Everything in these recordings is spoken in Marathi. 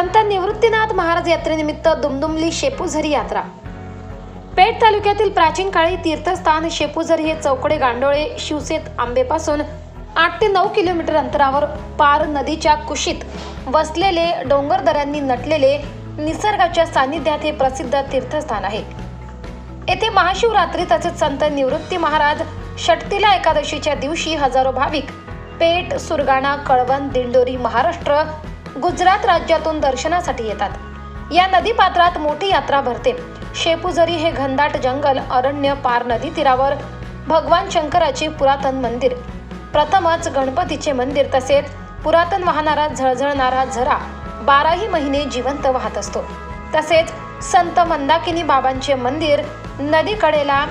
संत निवृत्तीनाथ महाराज यात्रेनिमित्त दुमदुमली शेपूझरी यात्रा। पेठ तालुक्यातील प्राचीन काळी तीर्थस्थान शेपूझरी हे चौकडे गांडोळे शिवसेत आंबेपासून 8 ते 9 किलोमीटर अंतरावर पार नदीच्या कुशीत वसलेले डोंगरदऱ्यांनी नटलेले निसर्गाच्या सानिध्यात हे प्रसिद्ध तीर्थस्थान आहे। येथे महाशिवरात्री तसेच संत निवृत्ती महाराज षटतिला एकादशीच्या दिवशी हजारो भाविक पेठ, सुरगाणा, कळवण, दिंडोरी, महाराष्ट्र, गुजरात राज्यातून दर्शनासाठी येतात। या नदीपात्रात मोठी यात्रा भरते। शेपूझरी हे घनदाट जंगल, अरण्य, पार नदी तीरावर भगवान शंकराचे पुरातन मंदिर, प्रथमच गणपतीचे मंदिर तसेच पुरातन वाहणारा झळझळणारा झरा 12ही महिने जिवंत वाहत असतो। तसेच संत मंदाकिनी बाबांचे मंदिर, नदीकडेला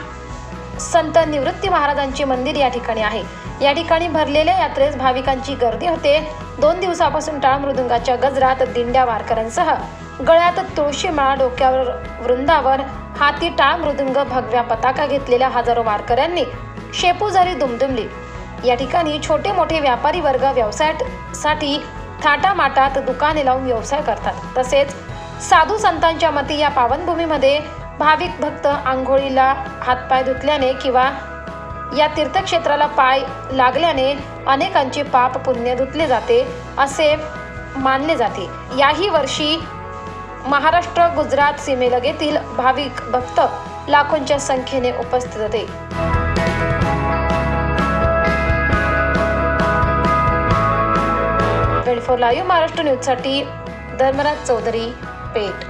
संत निवृत्ती महाराजांचे मंदिर या ठिकाणी आहे। या ठिकाणी भरलेल्या यात्रेस भाविकांची गर्दी होते। 2 दिवसापासून टाळ मृदुंगाच्या गजरात दिंड्या वारकऱ्यांसह गळ्यात तुळशीमाळा, डोक्यावर वृंदावर, हाती टाळ मृदुंग, भगव्या पताका घेतलेल्या हजारो वारकऱ्यांनी शेपूझरी दुमदुमली। या ठिकाणी छोटे मोठे व्यापारी वर्ग व्यवसायासाठी थाटामाटात दुकाने लावून व्यवसाय करतात। तसेच साधू संतांच्या मते या पावनभूमीमध्ये भाविक भक्त आंघोळीला हातपाय धुतल्याने किंवा या तीर्थक्षेत्राला पाय लागल्याने अनेकांचे पाप पुण्य धुतले जाते असे मानले जाते। याही वर्षी महाराष्ट्र गुजरात सीमेलगेतील भाविक भक्त लाखोंच्या संख्येने उपस्थित होते। लाईव्ह महाराष्ट्र न्यूजसाठी धर्मराज चौधरी, पेठ।